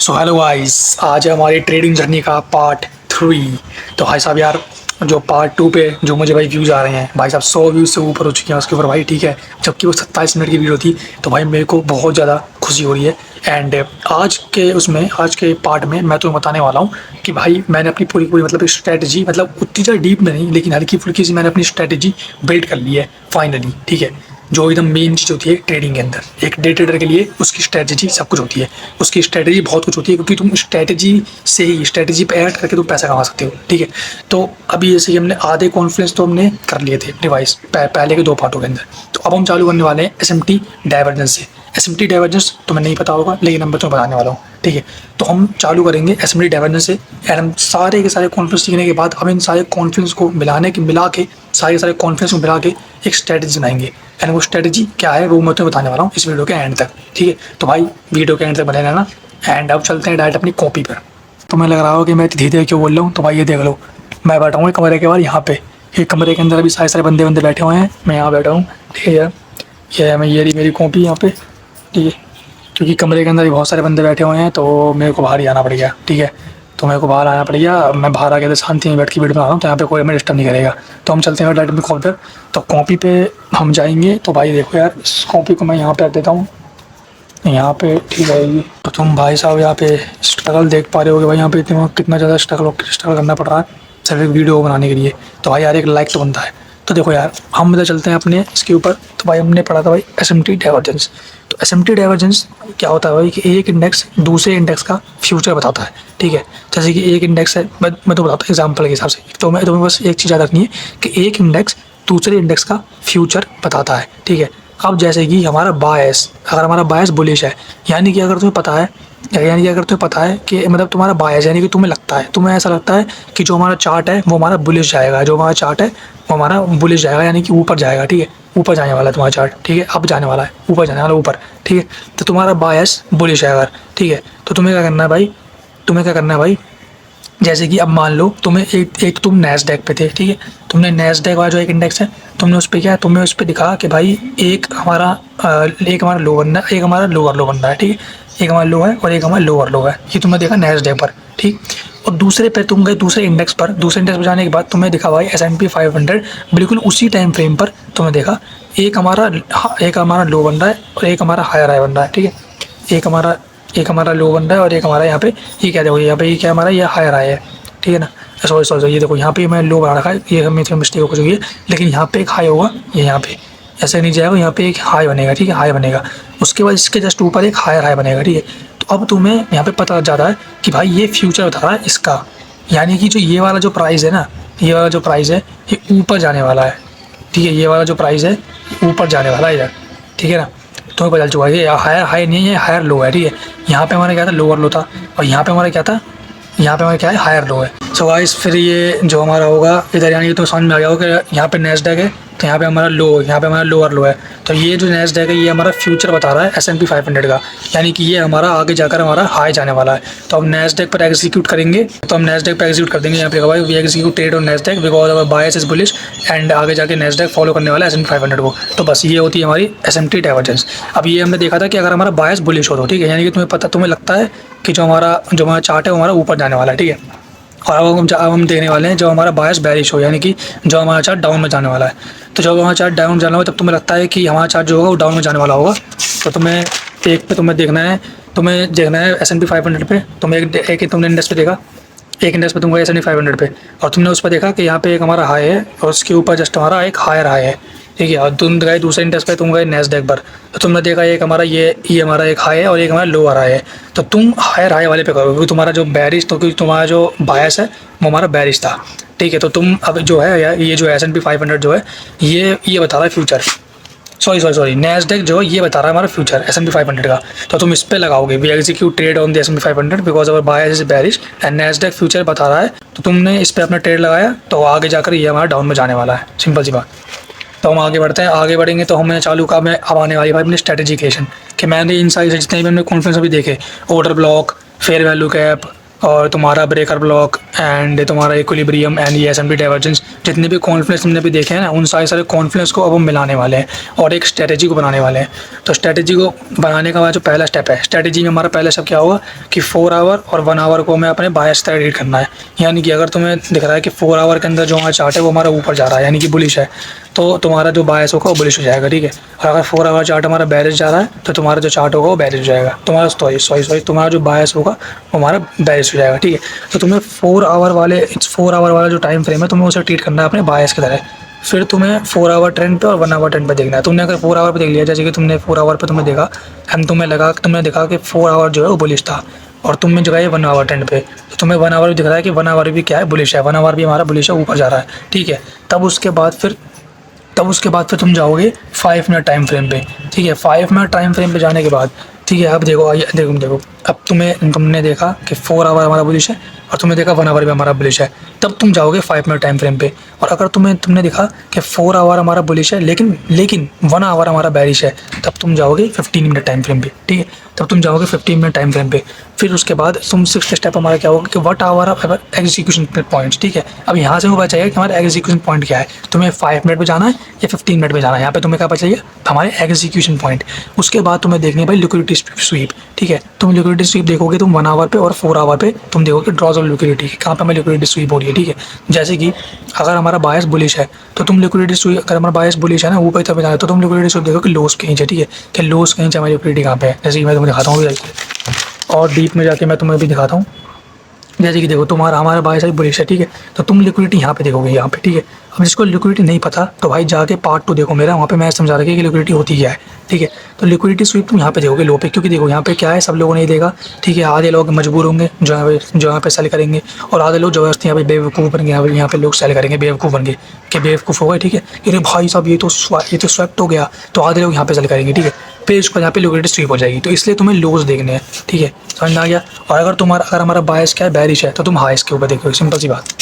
So hello guys, आज है हमारी ट्रेडिंग जर्नी का पार्ट 3। तो भाई साहब यार, जो पार्ट 2 पे जो मुझे भाई व्यूज़ आ रहे हैं भाई साहब, 100 व्यूज़ से ऊपर हो चुके हैं उसके ऊपर भाई, ठीक है। जबकि वो 27 मिनट की वीडियो थी। तो भाई मेरे को बहुत ज़्यादा खुशी हो रही है। एंड आज के पार्ट में मैं तुम्हें बताने वाला हूँ कि भाई मैंने अपनी पूरी पूरी मतलब स्ट्रैटेजी, मतलब उतनी ज़्यादा डीप में नहीं लेकिन हल्की फुल्की सी मैंने अपनी स्ट्रैटेजी बिल्ड कर ली है फाइनली, ठीक है। जो एकदम मेन चीज़ होती है ट्रेडिंग के अंदर, एक डे ट्रेडर के लिए उसकी स्ट्रैटेजी सब कुछ होती है। उसकी स्ट्रैटेजी बहुत कुछ होती है, क्योंकि तुम स्ट्रैटेजी पे ऐड करके तुम पैसा कमा सकते हो, ठीक है। तो अभी जैसे कि हमने आधे कॉन्फ्रेंस तो हमने कर लिए थे डिवाइस पहले के 2 पार्टों के अंदर। तो अब हम चालू करने वाले हैं एसएमटी डाइवर्जेंस से। एसएमटी डाइवर्जेंस तुम्हें नहीं पता होगा, लेकिन मैं तुम्हें बताने वाला हूँ, ठीक है। तो हम चालू करेंगे एसएमटी डाइवर्जेंस से। एंड हम सारे के सारे कॉन्फ्रेंस सीखने के बाद हम इन सारे कॉन्फ्रेंस को मिला के सारे कॉन्फ्रेंस को मिला के एक स्ट्रैटेजी बनाएंगे। एंड वो स्ट्रैटेजी क्या है वो मैं तुम्हें बताने वाला हूँ इस वीडियो के एंड तक, ठीक है। तो भाई वीडियो के एंड तक बने रहना। एंड अब चलते हैं डायरेक्ट अपनी कॉपी पर। तुम्हें लग रहा हो कि मैं धीरे धीरे क्यों बोल रहा हूँ, तो भाई ये देख लो, मैं बैठा हूँ कमरे के बाहर यहाँ पे। ये कमरे के अंदर अभी सारे बंदे बैठे हुए हैं, मैं यहाँ बैठा हूँ, ठीक है यार। ये है ये रही मेरी कॉपी यहाँ पे, ठीक है। क्योंकि कमरे के अंदर भी बहुत सारे बंदे बैठे हुए हैं तो मेरे को बाहर ही आना पड़ गया, ठीक है। तो मेरे को बाहर आना पड़ गया। मैं बाहर आ गया तो शांति में बैठ के वीडियो बना रहा हूँ, तो यहाँ पे कोई हमें डिस्टर्ब नहीं करेगा। तो हम चलते हैं डायरेक्ट अपनी कॉपी पर। तो कॉपी पे हम जाएंगे। तो भाई देखो यार, इस कॉपी को मैं यहाँ पे रख देता हूँ, यहाँ पे, ठीक है। तो तुम भाई साहब यहाँ पे स्ट्रगल देख पा रहे हो कि भाई यहाँ पे कितना ज़्यादा स्ट्रगल करना पड़ रहा है सिर्फ एक वीडियो बनाने के लिए। तो भाई यार एक लाइक तो बनता है। तो देखो यार, हम इधर चलते हैं अपने इसके ऊपर। तो भाई हमने पढ़ा था भाई एसएमटी डाइवर्जेंस। तो एसएमटी डाइवर्जेंस क्या होता है भाई कि एक इंडेक्स दूसरे इंडेक्स का फ्यूचर बताता है, ठीक है। जैसे कि एक इंडेक्स है, मैं तो बताता हूँ एग्जाम्पल के हिसाब से। तो मैं तुम्हें बस एक चीज़ याद रखनी है कि एक इंडेक्स दूसरे इंडेक्स का फ्यूचर बताता है, ठीक है। अब जैसे कि हमारा बायस, अगर हमारा बायस बुलिश है, यानी कि अगर तुम्हें पता है कि मतलब तुम्हारा बायस, यानी कि तुम्हें ऐसा लगता है कि जो हमारा चार्ट है वो हमारा बुलिश जाएगा, यानी कि ऊपर जाएगा, ठीक है। ऊपर जाने वाला है तुम्हारा चार्ट, ठीक है। अब जाने वाला है ऊपर, जाने वाला ऊपर, ठीक है। तो तुम्हारा बायस बुलिश है अगर, ठीक है। तो तुम्हें क्या करना है भाई, जैसे कि अब मान लो एक तुम नैस्डैक पे थे, ठीक है। तुमने नैस्डैक वाला जो एक इंडेक्स है, तुमने उस पे दिखा कि भाई एक हमारा लो बनना है, एक हमारा लोअर लो बनना है, ठीक है। एक हमारा लो है और एक हमारा लोअर लो है, ये तुमने देखा नैस्डैक पर, ठीक। और दूसरे पे तुम गए दूसरे इंडेक्स पर जाने के बाद तुम्हें दिखा भाई S&P 500 बिल्कुल उसी टाइम फ्रेम पर तुम्हें देखा एक हमारा लो बन रहा है और एक हमारा हायर हाई बन रहा है, ठीक है। एक हमारा लो बन रहा है और एक हमारा यहाँ पे ये क्या, देखो यहाँ पे ये क्या हमारा ये हायर हाई है, ठीक है ना। सॉरी ये देखो यहाँ पे मैं लो बना रखा है, ये मेरी मिस्टेक हो चुकी है। लेकिन यहाँ पे एक हाई होगा, ये यहाँ पे ऐसे नहीं जाएगा, यहाँ पे एक हाई बनेगा, ठीक है। हाई बनेगा, उसके बाद इसके जस्ट ऊपर एक हायर हाई बनेगा, ठीक है। तो अब तुम्हें यहाँ पे पता लग जाता है कि भाई ये फ्यूचर बता रहा है इसका, यानी कि जो ये वाला जो प्राइस है ना, ये वाला जो प्राइस है ये ऊपर जाने वाला है, ठीक है। ये वाला जो प्राइस है ये ऊपर जाने वाला है इधर, ठीक है ना। तुम्हें पता चल चुका है ये हायर हाई नहीं है, ये हायर लो है, ठीक है। यहाँ पे हमारा क्या था, लोअर लो था, और यहाँ पे हमारा क्या था, यहाँ पे हमारा क्या है, हायर लो है। सो गाइस, फिर ये जो हमारा होगा इधर, यानी कि तो समझ में आ गया होगा कि यहाँ पे नैस्डैक है तो यहाँ पे हमारा लो, यहाँ पे हमारा लोअर लो है। तो ये जो नैस्डैक है ये हमारा फ्यूचर बता रहा है S&P 500 का, यानी कि ये हमारा आगे जाकर हमारा हाई जाने वाला है। तो हम नैस्डैक पर एग्जीक्यूट करेंगे, तो हम नैस्डैक पर एग्जीक्यूट कर देंगे। यहाँ पे भाई we execute trade on Nasdaq because our bias is bullish, and आगे जाके नैस्डैक फॉलो करने वाला है S&P 500 को। तो बस ये होती है हमारी SMT डाइवर्जेंस। अब ये हमने देखा था कि अगर हमारा बायस बुलिश हो तो, ठीक है, यानी कि तुम्हें लगता है कि जो हमारा चार्ट है वो हमारा ऊपर जाने वाला है, ठीक है। और अब हम देखने वाले हैं जो हमारा बायस बेरिश हो, यानी कि जो हमारा चार्ट डाउन में जाने वाला है। तो जब हमारा चार्ट डाउन जाना होगा तब तुम्हें लगता है कि हमारा चार्ट जो होगा वो डाउन में जाने वाला होगा। तो तुम्हें देखना है S&P 500 पे। तुमने इंडेक्स पे देखा, एक इंडेक्स पे तुम गए S&P 500 पे, और तुमने उस पर देखा कि यहाँ पे एक हमारा हाई है और उसके ऊपर जस्ट हमारा एक हायर हाई है, ठीक है। और तुम गए दूसरे इंडेक्स पे, तुम गए नैस्डैक पर, तो तुमने देखा एक हमारा ये हमारा एक हाई है और एक हमारा लोअर हाई है। तो तुम हायर हाई वाले पे करोगे, क्योंकि तुम्हारा जो बेरिश, तो क्योंकि तुम्हारा जो बायस है वो हमारा बेरिश था, ठीक है। तो तुम अब जो है यार, ये जो S&P 500 जो है ये बता रहा है फ्यूचर, सॉरी नैस्डैक जो है ये बता रहा है हमारा फ्यूचर S&P 500 का। तो तुम इस पे लगाओगे we execute trade on the S&P 500 because our bias is bearish and Nasdaq future बता रहा है। तो तुमने इस पे अपना ट्रेड लगाया, तो आगे जाकर ये हमारा डाउन में जाने वाला है, सिंपल सी बात। तो हम आगे बढ़ेंगे। तो हमने चालू का मैं अब आने वाली भाई अपनी स्ट्रेटेजी क्रिएशन, कि मैंने इन सारी जितने भी हमने कॉन्फ्रेंस अभी देखे, order block, fair value cap और तुम्हारा ब्रेकर ब्लॉक, एंड तुम्हारा इक्विलिब्रियम एंड ये एस&पी डाइवर्जेंस, जितने भी कॉन्फ्लेक्स हमने अभी देखे हैं ना, उन सारे कॉन्फ्लेक्स को अब हम मिलाने वाले हैं और एक स्ट्रेटेजी को बनाने वाले हैं। तो स्ट्रेटेजी को बनाने का हमारा जो पहला स्टेप है, स्ट्रेटेजी में हमारा पहला स्टेप क्या होगा कि 4 आवर और 1 आवर को हमें अपने बायस तरह रीड करना है। यानी कि अगर तुम्हें दिख रहा है कि 4 आवर के अंदर जो हमारा चार्ट है वो हमारा ऊपर जा रहा है, यानी कि बुलिश है, तो तुम्हारा जो बायस होगा वो बुलिश हो जाएगा, ठीक है। और अगर 4 आवर चार्ट हमारा बेरिश जा रहा है तो तुम्हारा जो चार्ट होगा वो बेरिश हो जाएगा, तुम्हारा सॉरी तुम्हारा जो बायस होगा वो हमारा बेरिश हो जाएगा, ठीक है। तो तुम्हें 4 आवर वाला जो टाइम फ्रेम है तुम्हें उसे ट्रीट करना है अपने बायस की तरह। फिर तुम्हें 4 आवर ट्रेंड पे और 1 आवर ट्रेंड पे देखना है। तुमने अगर 4 आवर पे देख लिया, जैसे कि तुमने 4 आवर पे तुम्हें देखा एंड तुमने देखा कि 4 आवर जो है वो बुलिश था और तुमने जो है 1 आवर ट्रेंड पे, तो तुम्हें 1 आवर भी दिख रहा है कि 1 आवर भी क्या है, बुलिश है, 1 आवर भी हमारा बुलिश है, ऊपर जा रहा है, ठीक है। तब उसके बाद फिर तुम जाओगे 5 मिनट टाइम फ्रेम पे, ठीक है। 5 मिनट टाइम फ्रेम पे जाने के बाद, ठीक है, अब देखो अब तुमने देखा कि 4 आवर हमारा बुलिश है और तुमने देखा 1 आवर भी हमारा बुलिश है, तब तुम जाओगे 5 मिनट टाइम फ्रेम पे। और अगर तुमने देखा कि 4 आवर हमारा बुलिश है लेकिन 1 आवर हमारा बेरिश है, तब तुम जाओगे 15 मिनट टाइम फ्रेम पे, ठीक है। तब तुम जाओगे 15 मिनट टाइम फ्रेम पे। फिर उसके बाद तुम 6th स्टेप हमारा क्या होगा कि what hour of execution points, ठीक है। अब यहाँ से हमें पता चाहिए कि हमारा एग्जीक्यूशन पॉइंट क्या है, तुम्हें 5 मिनट पे जाना है या 15 मिनट पे जाना है। यहाँ पे तुम्हें क्या पता चाहिए, हमारे एग्जीक्यूशन पॉइंट। उसके बाद तुम्हें देखनी है भाई लिक्विडिटी स्वीप, ठीक है। तुम लिक्विडिटी स्वीप देखोगे तुम 1 आवर पे और 4 आवर पे, तुम देखोगे ड्रॉज ऑफ लिक्विडिटी, कहाँ पे हमें लिक्विडिटी स्वीप हो रही है, ठीक है। जैसे कि अगर हमारा बायस बुलिश है तो तुम लिक्विडिटी स्वीप, अगर हमारा बायस बुलिश है ना ऊपर तब जाना है, तो तुम लिक्विडिटी स्वीप देखो कि लोस कहीं है, ठीक है, कि लोस कहीं हमारी लिक्विडिटी कहाँ पे है। जैसे कि मैं तुम्हें दिखाता हूँ और डीप में जाके मैं तुम्हें भी दिखाता हूँ। जैसे कि देखो हमारा बायस बुलिश है, ठीक है, तो तुम लिक्विडिटी यहाँ पे देखोगे, यहाँ पे, ठीक है। अब जिसको लिक्विडिटी नहीं पता तो भाई जाके पार्ट 2 देखो मेरा, वहाँ पे मैं समझा रहा कि लिक्विडिटी होती क्या है, ठीक है। तो लिक्विडिटी स्वीप तुम यहाँ पे देखोगे लो पे, क्योंकि देखो यहाँ पे क्या है, सब लोगों ने देखा, ठीक है। आधे लोग मजबूर होंगे जो यहाँ पे सेल करेंगे और आधे लोग जबरदस्ती यहाँ पे बेवकूफ़ बन गए, यहाँ पे लोग सेल करेंगे बेवकूफ़ बन गए कि बेवकूफ़ हो गए, ठीक है। अरे भाई साहब ये तो स्वेप्ट हो गया, तो आधे लोग यहाँ पे सेल करेंगे, ठीक है। फिर उसको यहाँ पे लिक्विडिटी स्वीप हो जाएगी, तो इसलिए तुम्हें लोज देखने हैं, ठीक है, समझ में आ गया। और अगर हमारा बायस क्या है, बेरिश है, तो तुम हाईस के ऊपर देखोगे, सिंपल सी बात।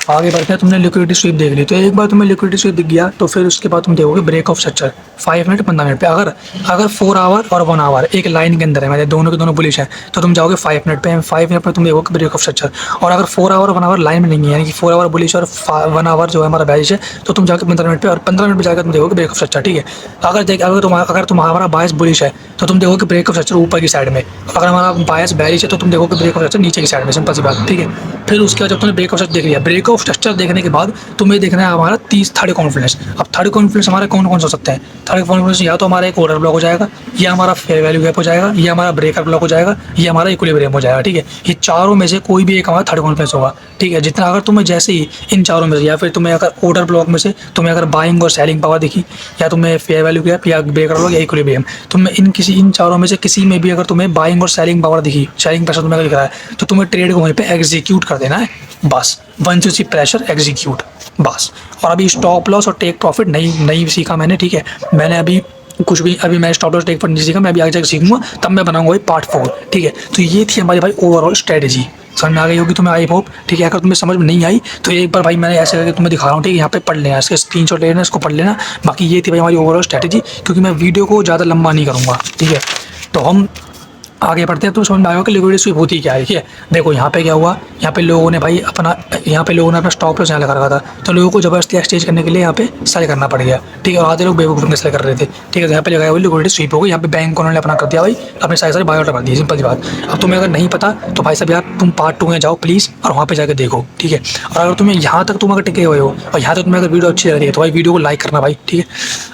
आगे बढ़ते हैं, तुमने लिक्विडिटी स्वीप देख ली, तो एक बार तुम्हें लिक्विडिटी स्वीप दिख गया तो फिर उसके बाद तुम देखोगे break of structure 5 minute 15 minute पे। अगर 4 आवर और 1 आवर एक लाइन के अंदर है, मतलब दोनों के दोनों बुलिश हैं, तो तुम जाओगे 5 मिनट पे। 5 मिनट पर तुम देखोगे ब्रेक ऑफ स्ट्रक्चर। और अगर 4 आवर 1 आवर लाइन में नहीं है, यानी कि 4 आवर बुलिश और 1 आवर जो है हमारा बेरिश है, तो तुम जाकर 15 मिनट पे, और 15 मिनट पर जाकर तुम देखोगे ब्रेक ऑफ स्ट्रक्चर, ठीक है। अगर तुम्हारा बायस बुलिश है तो तुम देखोगे ब्रेक ऑफ स्ट्रक्चर ऊपर की साइड में, अगर हमारा बायस बेरिश है तो तुम देखोगे ब्रेक ऑफ स्ट्रक्चर नीचे की साइड में, सिंपल सी बात, ठीक है। फिर उसके बाद जब तुमने ब्रेक ऑफ स्ट्रक्चर देख लिया, ब्रेक ऑफ स्ट्रक्चर देखने के बाद तुम्हें देखना है हमारा 30 थर्ड कॉन्फ्लुएंस। अब थर्ड कॉन्फ्लुएंस हमारे कौन कौन से हो सकते हैं? थर्ड कॉन्फ्लुएंस या तो हमारा एक ऑर्डर ब्लॉक हो जाएगा, या हमारा फेयर वैल्यू गैप हो जाएगा, या हमारा ब्रेकर ब्लॉक हो जाएगा, या हमारा इक्विलिब्रियम हो जाएगा, ठीक है। ये चारों में से कोई भी एक हमारा थर्ड कॉन्फ्लुएंस होगा, ठीक है। जितना अगर तुम्हें जैसे ही इन चारों में से, या फिर तुम्हें अगर ऑर्डर ब्लॉक में से तुम्हें अगर बाइंग और सेलिंग पावर दिखी, या तुम्हें फेयर वैल्यू गैप या ब्रेकर ब्लॉक या इक्विलिब्रियम, तुम्हें इन चारों में से किसी में भी अगर तुम्हें बाइंग और सेलिंग पावर दिखी, सेलिंग प्रेशर तुम्हें दिख रहा है, तो तुम्हें ट्रेड को वहीं पे एग्जीक्यूट कर देना है, बस। Once you see pressure execute, बस। और अभी स्टॉप लॉस और टेक प्रॉफिट नहीं सीखा मैंने, ठीक है। मैंने अभी मैं स्टॉप लॉस टेक प्रॉफिट नहीं सीखा, मैं अभी आगे जाकर सीखूंगा, तब मैं बनाऊंगा भाई पार्ट 4, ठीक है। तो ये थी हमारी भाई ओवरऑल स्ट्रेटेजी, समझ में आ गई होगी तुम्हें, आई होप, ठीक है। अगर तुम्हें समझ में नहीं आई तो एक बार भाई मैंने ऐसे करके तुम्हें दिखा रहा हूँ, ठीक है। यहाँ पे पढ़ लेना, इसके स्क्रीनशॉट ले लेना, इसको पढ़ लेना। बाकी ये थी भाई हमारी ओवरऑल स्ट्रेटेजी, क्योंकि मैं वीडियो को ज़्यादा लंबा नहीं करूँगा, ठीक है। तो हम आगे बढ़ते हैं, तो समझ में आएगा कि लिक्विडिटी स्वीप होती क्या है, ठीक है। देखो यहाँ पे क्या हुआ, यहाँ पे लोगों ने अपना स्टॉप लॉस यहाँ लगा रखा था, तो लोगों को जबरदस्ती एक्सचेंज करने के लिए यहाँ पे सेल करना पड़ गया, ठीक है। और आधे लोग बेवकूफ़ में सेल कर रहे थे, ठीक है। तो यहाँ पे लगाया हुआ लिक्विडिटी स्वीप हो गई, यहाँ पे बैंक उन्होंने अपना कर दिया भाई, अपने सारे बायोटा कर दिए, सिंपल सी बात। अब तुम्हें अगर नहीं पता तो भाई साहब यार तुम पार्ट 2 में जाओ प्लीज़, और वहाँ पे जाकर देखो, ठीक है। और अगर तुम्हें यहाँ तक तुम अगर टिके हुए हो और यहाँ तक तुम्हें अगर वीडियो अच्छी लग रही है तो भाई वीडियो को लाइक करना भाई, ठीक है।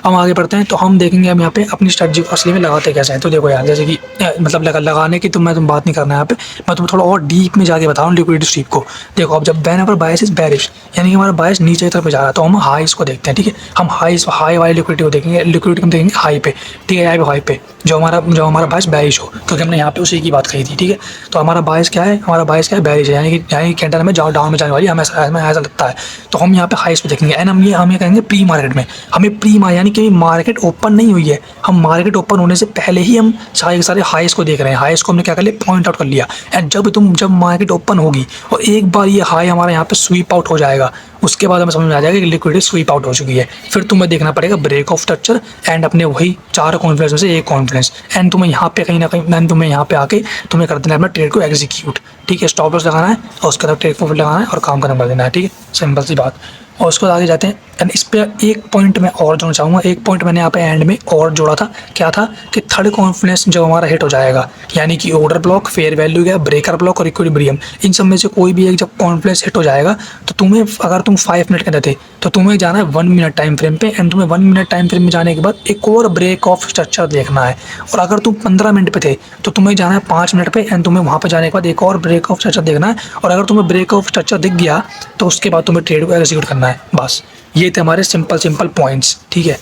हम आगे बढ़ते हैं, तो हम देखेंगे हम यहाँ पे अपनी स्ट्रेटजी को असली में लगाते कैसे हैं। तो देखो यार, जैसे कि मतलब लगाने की तुम बात नहीं करना है यहाँ पे, मैं तुम्हें थोड़ा और डीप में जाके बता रहा हूँ लिक्विडिटी स्वीप को। देखो अब जब व्हेनेवर बायस इज बेरिश, यानी कि हमारा बायस नीचे की तरफ जा रहा है, तो हम हाईस को देखते हैं, ठीक है। हम हाई वाली लिक्विडिटी को देखेंगे, लिक्विडिटी हम देखेंगे हाई पे, ठीक है। हाई पे जो हमारा बायस बेरिश हो, क्योंकि हमने यहाँ पे उसी की बात कही थी, ठीक है। तो हमारा बायस क्या है, बेरिश है, यानी कि कैंडल में डाउन में जाने वाली, हमें ऐसा लगता है। तो हम यहाँ पे हाईस पे देखेंगे, एंड हम ये कहेंगे प्री मार्केट में, हमें यानी कि मार्केट ओपन नहीं हुई है, हम मार्केट ओपन होने से पहले ही हम सारे हाईस को देख रहे हैं। हाईस को हमने क्या कर लिया, पॉइंट आउट कर लिया। एंड जब मार्केट ओपन होगी और एक बार ये हाई हमारा यहाँ पे स्वीप आउट हो जाएगा, उसके बाद हमें समझ में आ जाएगा कि लिक्विडिटी स्वीप आउट हो चुकी है। फिर तुम्हें देखना पड़ेगा ब्रेक ऑफ स्ट्रक्चर एंड अपने वही 4 कॉन्फ्रेंस में से एक कॉन्फ्रेंस, एंड तुम्हें यहाँ पे कहीं ना कहीं एंड तुम्हें यहाँ पे आके तुम्हें कर देना है अपना ट्रेड को एग्जीक्यूट। ठीक है, स्टॉप लॉस लगाना है और उसके बाद ट्रेड प्रॉफिट लगाना है और काम खत्म कर देना है। ठीक है, सिंपल सी बात। और उसके बाद आगे जाते हैं, एंड इस पर एक पॉइंट मैं और जोड़ना चाहूँगा। एक पॉइंट मैंने यहाँ पे एंड में और जोड़ा था, क्या था कि थर्ड कॉन्फ्रेंस जब हमारा हिट हो जाएगा, यानी कि ऑर्डर ब्लॉक, फेयर वैल्यू गया, ब्रेकर ब्लॉक और इक्विलिब्रियम, इन सब में से कोई भी एक जब कॉन्फ्रेंस हिट हो जाएगा तो तुम्हें, अगर तुम 5 मिनट के अंदर थे तो तुम्हें जाना है 1 मिनट टाइम फ्रेम पे, एंड तुम्हें 1 मिनट टाइम फ्रेम में जाने के बाद एक और ब्रेक ऑफ स्ट्रक्चर देखना है। और अगर तुम 15 मिनट पे थे तो तुम्हें जाना है 5 मिनट पे, एंड तुम्हें वहाँ पे जाने के बाद एक और ब्रेक ऑफ स्ट्रक्चर देखना है। और अगर तुम्हें ब्रेक ऑफ स्ट्रक्चर दिख गया तो उसके बाद तुम्हें ट्रेड को एग्जीक्यूट करना है। बस ये थे हमारे सिंपल पॉइंट्स। ठीक है,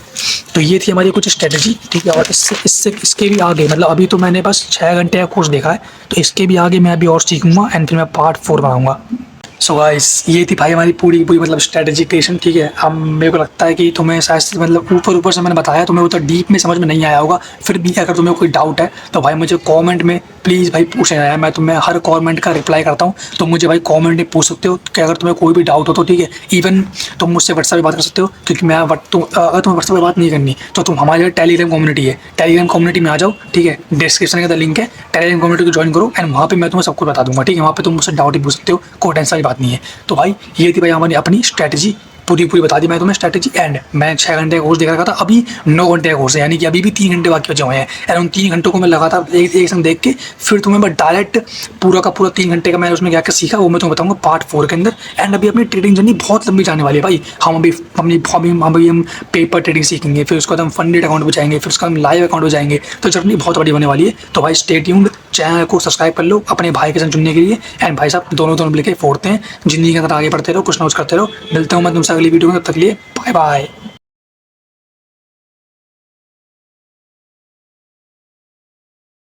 तो ये थी हमारी कुछ स्ट्रेटजी। ठीक है, और इसके भी आगे, मतलब अभी तो मैंने बस 6 घंटे का कोर्स देखा है, तो इसके भी आगे मैं अभी और सीखूंगा एंड फिर मैं पार्ट 4 बनाऊंगा। सो गाइस, ये थी भाई हमारी पूरी पूरी मतलब स्ट्रेटजी क्रिएशन। ठीक है, अब मेरे को लगता है कि तुम्हें शायद से मतलब ऊपर से मैंने बताया, तुम्हें उतना डीप में समझ में नहीं आया होगा। फिर भी अगर तुम्हें कोई डाउट है तो भाई मुझे कमेंट में प्लीज़ भाई पूछना है, मैं तुम्हें हर कमेंट का रिप्लाई करता हूँ। तो मुझे भाई कमेंट में पूछ सकते हो कि अगर तुम्हें कोई भी डाउट हो तो। ठीक है, इवन तुम मुझसे व्हाट्सएप पे बात कर सकते हो, क्योंकि मैं अगर तुम्हें व्हाट्सएप पे बात नहीं करनी तो तुम हमारे टेलीग्राम कम्युनिटी है, टेलीग्राम कम्युनिटी में आ जाओ। ठीक है, डिस्क्रिप्शन के अंदर लिंक है, टेलीग्राम कम्युनिटी को ज्वाइन करो एंड वहाँ पे मैं तुम्हें सब कुछ बता दूंगा। ठीक है, वहाँ पे तुम मुझसे डाउट ही पूछ सकते हो, कोई टेंशन वाली बात नहीं है। तो भाई ये थी भाई हमारी अपनी स्ट्रैटेजी, पूरी बता दी मैं तुम्हें स्ट्रैटेजी। एंड मैं 6 घंटे का कोर्स देख रखा था, अभी 9 घंटे का कोर्स है, यानी कि अभी भी 3 घंटे बाकी बचे हुए हैं। एंड उन 3 घंटों को मैं लगातार एक संग देख के फिर तुम्हें मैं डायरेक्ट पूरा का पूरा 3 घंटे का मैंने उसमें क्या क्या सीखा वो मैं तुम्हें बताऊंगा पार्ट 4 के अंदर। एंड अभी अपनी ट्रेडिंग जर्नी बहुत लंबी जाने वाली है भाई। हम पेपर ट्रेडिंग सीखेंगे, फिर उसके बाद हम फंडेड अकाउंट पर जाएंगे, फिर उसका हम लाइव अकाउंट पर जाएंगे। तो जर्नी बहुत बड़ी होने वाली है। तो भाई स्टे ट्यून्ड, चैनल को सब्सक्राइब कर लो अपने भाई के संग जुड़ने के लिए। एंड भाई साहब दोनों मिलकर फोड़ते हैं, जिंदगी के अंदर आगे बढ़ते रहो, कुछ ना कुछ करते रहो। मिलता हूँ मैं तुमसे अगली वीडियो में, तब तक लिए बाय बाय।